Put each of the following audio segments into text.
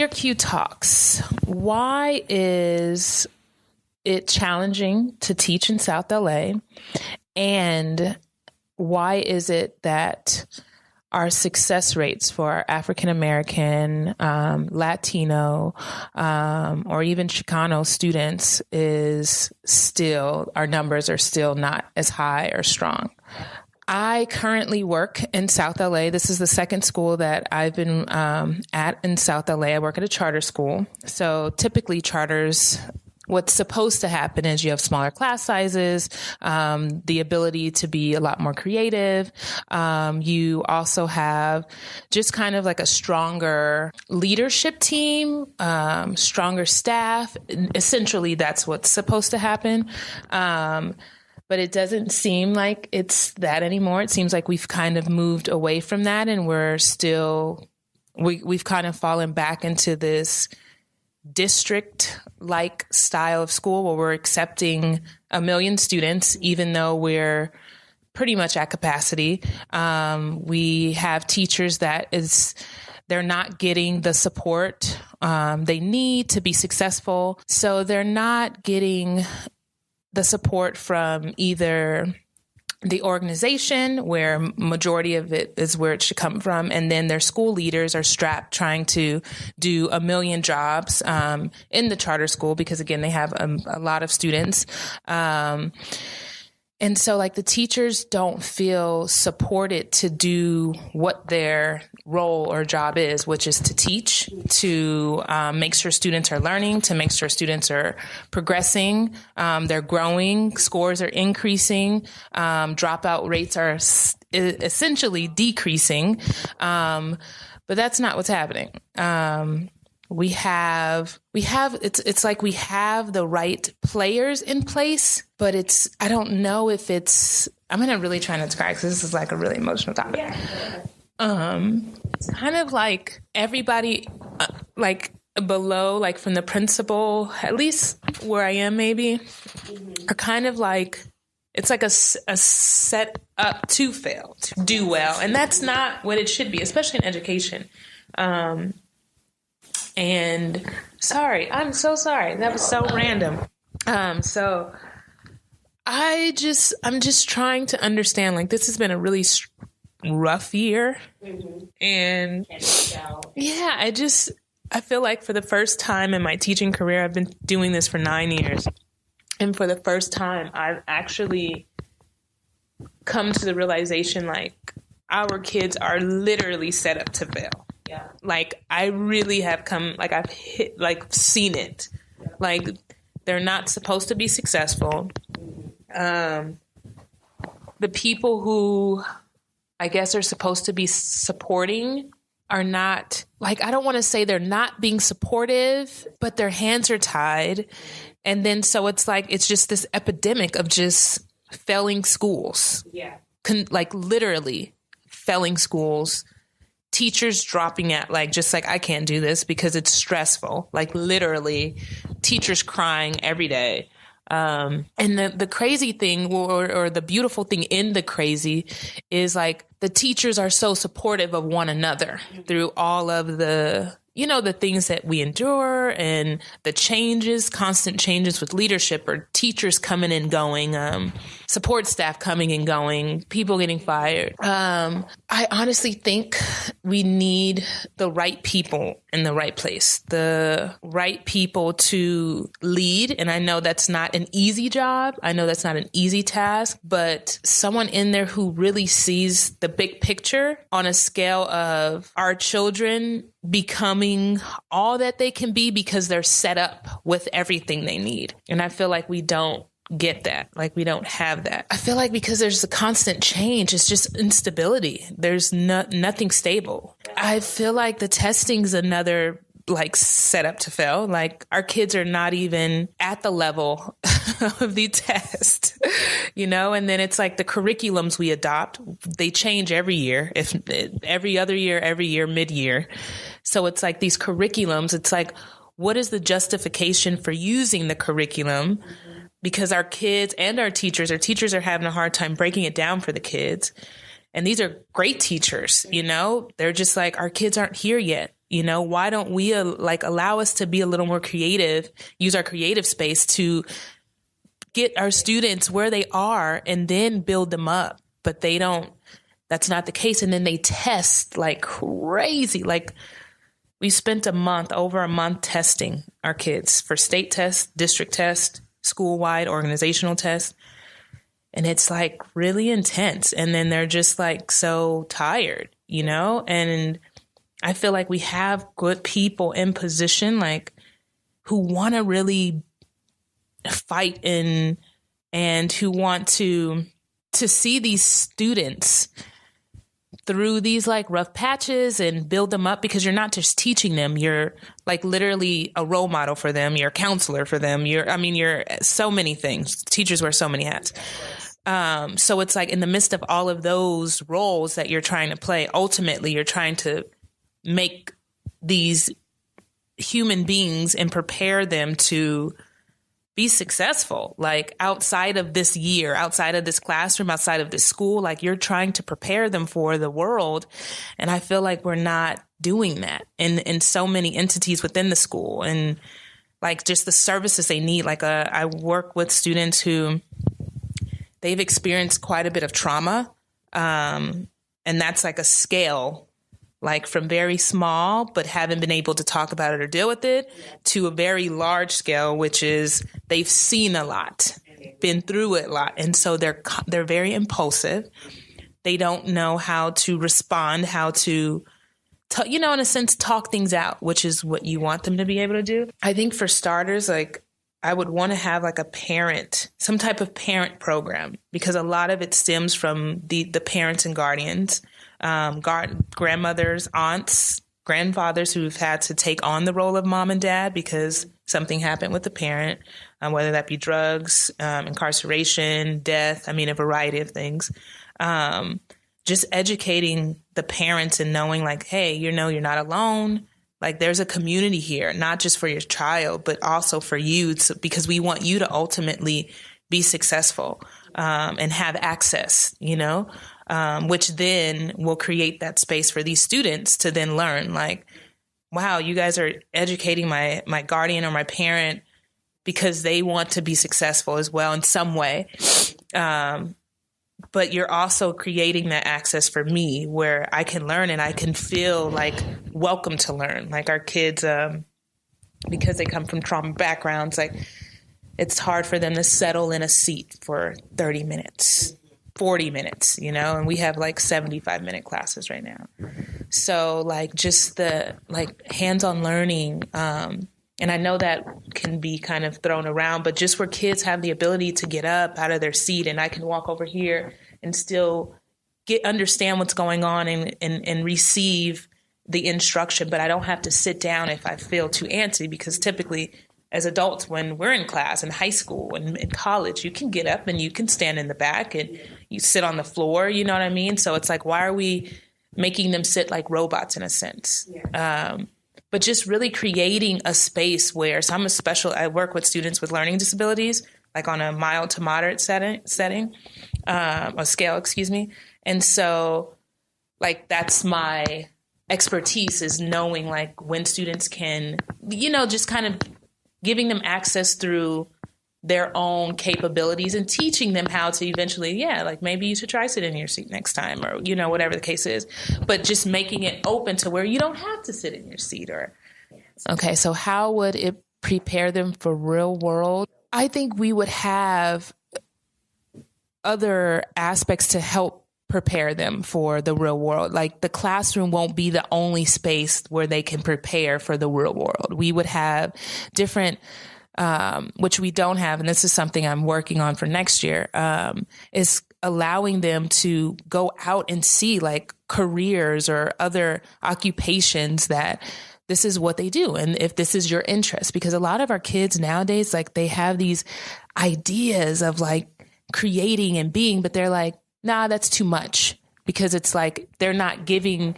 Dear Q Talks, why is it challenging to teach in South LA? And why is it that our success rates for our African American, Latino, or even Chicano students our numbers are still not as high or strong? I currently work in South LA. This is the second school that I've been at in South LA. I work at a charter school. So typically charters, what's supposed to happen is you have smaller class sizes, the ability to be a lot more creative. You also have just kind of like a stronger leadership team, stronger staff. Essentially, that's what's supposed to happen. But it doesn't seem like it's that anymore. It seems like we've kind of moved away from that, and we've kind of fallen back into this district-like style of school where we're accepting 1 million students, even though we're pretty much at capacity. We have teachers they're not getting the support they need to be successful. So they're not getting the support from either the organization, where majority of it is where it should come from, and then their school leaders are strapped trying to do 1 million jobs in the charter school because, again, they have a lot of students. And so like the teachers don't feel supported to do what their role or job is, which is to teach, to make sure students are learning, to make sure students are progressing, they're growing, scores are increasing, dropout rates are essentially decreasing. But that's not what's happening. It's like we have the right players in place, but I don't know if I'm going to really try not to cry because this is like a really emotional topic. Yeah. It's kind of like everybody, like below, like from the principal, at least where I am maybe, are kind of like, it's like a set up to fail, to do well. And that's not what it should be, especially in education. And I'm so sorry. That was so random. So I'm just trying to understand, like, this has been a really rough year. Mm-hmm. And yeah, I feel like for the first time in my teaching career, I've been doing this for 9 years. And for the first time, I've actually come to the realization, like, our kids are literally set up to fail. Yeah. Like, I really have seen it. Yeah. Like, they're not supposed to be successful. The people who I guess are supposed to be supporting are not, like, I don't want to say they're not being supportive, but their hands are tied. And then so it's like, it's just this epidemic of just failing schools. Yeah. Like, literally failing schools. Teachers dropping out, like, just like, I can't do this because it's stressful. Like, literally, teachers crying every day. And the crazy thing, or the beautiful thing in the crazy, is like the teachers are so supportive of one another through all of the things that we endure and the constant changes with leadership, or teachers coming and going, support staff coming and going, people getting fired. I honestly think we need the right people in the right place, the right people to lead. And I know that's not an easy job. I know that's not an easy task, but someone in there who really sees the big picture on a scale of our children becoming all that they can be because they're set up with everything they need. And I feel like we don't get that. Like, we don't have that. I feel like because there's a constant change, it's just instability. There's nothing stable. I feel like the testing's another, like, set up to fail. Like, our kids are not even at the level of the test, and then it's like the curriculums we adopt, they change every year, if every other year, every year, mid-year. So it's like these curriculums, it's like, what is the justification for using the curriculum? Mm-hmm. Because our kids and our teachers are having a hard time breaking it down for the kids. And these are great teachers, they're just like, our kids aren't here yet. Why don't we allow us to be a little more creative, use our creative space to get our students where they are and then build them up. But they don't, that's not the case. And then they test like crazy. Like we spent over a month testing our kids for state tests, district tests, school-wide organizational tests. And it's like really intense. And then they're just like so tired, and I feel like we have good people in position, like who want to really fight and who want to see these students through these like rough patches and build them up, because you're not just teaching them. You're like literally a role model for them. You're a counselor for them. You're so many things. Teachers wear so many hats. So it's like in the midst of all of those roles that you're trying to play, ultimately you're trying to make these human beings and prepare them to be successful, like outside of this year, outside of this classroom, outside of this school, like you're trying to prepare them for the world. And I feel like we're not doing that in so many entities within the school, and like just the services they need. Like I work with students who they've experienced quite a bit of trauma. And that's like a scale, like from very small, but haven't been able to talk about it or deal with it, to a very large scale, which is they've seen a lot, been through it a lot. And so they're very impulsive. They don't know how to respond, how to, in a sense, talk things out, which is what you want them to be able to do. I think for starters, like I would want to have like some type of parent program, because a lot of it stems from the parents and guardians. Grandmothers, aunts, grandfathers who've had to take on the role of mom and dad because something happened with the parent, whether that be drugs, incarceration, death, a variety of things. Just educating the parents and knowing like, hey, you're not alone. Like there's a community here, not just for your child, but also for you, because we want you to ultimately be successful and have access, which then will create that space for these students to then learn like, wow, you guys are educating my guardian or my parent because they want to be successful as well in some way. But you're also creating that access for me where I can learn and I can feel like welcome to learn. Like our kids, because they come from trauma backgrounds, like it's hard for them to settle in a seat for 30 minutes. 40 minutes, and we have like 75-minute classes right now. So like just the like hands-on learning. And I know that can be kind of thrown around, but just where kids have the ability to get up out of their seat and I can walk over here and still understand what's going on and receive the instruction, but I don't have to sit down if I feel too antsy, because typically as adults, when we're in class in high school and in college, you can get up and you can stand in the back and you sit on the floor, you know what I mean? So it's like, why are we making them sit like robots in a sense? Yeah. But just really creating a space where, I work with students with learning disabilities, like on a mild to moderate setting, a scale, excuse me. And so like, that's my expertise, is knowing like when students can, just kind of giving them access through their own capabilities and teaching them how to eventually, like maybe you should try sitting in your seat next time, or, whatever the case is, but just making it open to where you don't have to sit in your seat. Okay. So how would it prepare them for real world? I think we would have other aspects to help prepare them for the real world. Like the classroom won't be the only space where they can prepare for the real world. We would have different, which we don't have, and this is something I'm working on for next year, is allowing them to go out and see like careers or other occupations that this is what they do. And if this is your interest, because a lot of our kids nowadays, like they have these ideas of like creating and being, but they're like, nah, that's too much, because it's like they're not giving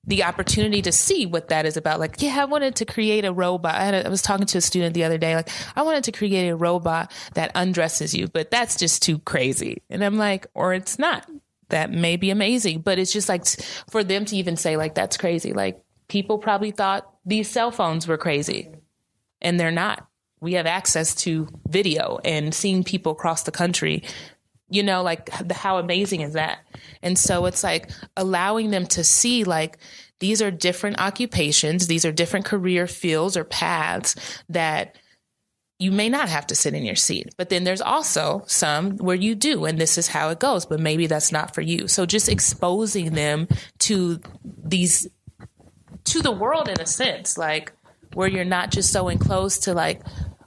the opportunity to see what that is about. Like, yeah, I wanted to create a robot. I was talking to a student the other day, like, I wanted to create a robot that undresses you, but that's just too crazy. And I'm like, or it's not. That may be amazing, but it's just like for them to even say like, that's crazy. Like, people probably thought these cell phones were crazy, and they're not. We have access to video and seeing people across the country, like how amazing is that? And so it's like allowing them to see like these are different occupations. These are different career fields or paths that you may not have to sit in your seat. But then there's also some where you do, and this is how it goes, but maybe that's not for you. So just exposing them to the world in a sense, like where you're not just so enclosed to like,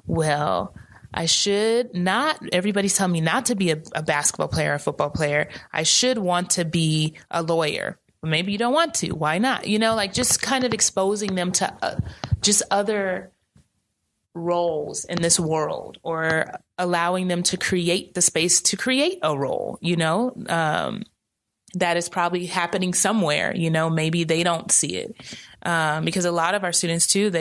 well, I should not, everybody's telling me not to be a basketball player, a football player. I should want to be a lawyer. Maybe you don't want to. Why not? Like just kind of exposing them to just other roles in this world, or allowing them to create the space to create a role, that is probably happening somewhere, maybe they don't see it. Because a lot of our students too,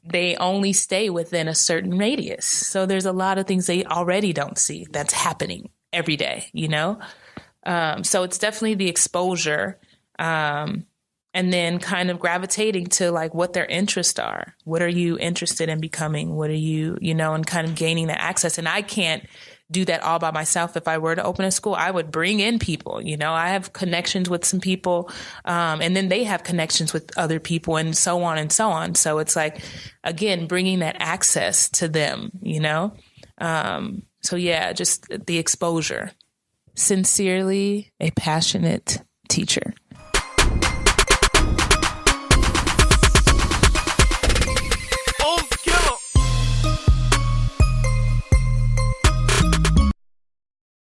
they only stay within a certain radius. So there's a lot of things they already don't see that's happening every day, So it's definitely the exposure, and then kind of gravitating to like what their interests are. What are you interested in becoming? What are you, and kind of gaining that access. And I can't do that all by myself. If I were to open a school, I would bring in people. I have connections with some people, and then they have connections with other people, and so on and so on. So it's like, again, bringing that access to them, So yeah, just the exposure. Sincerely, a passionate teacher.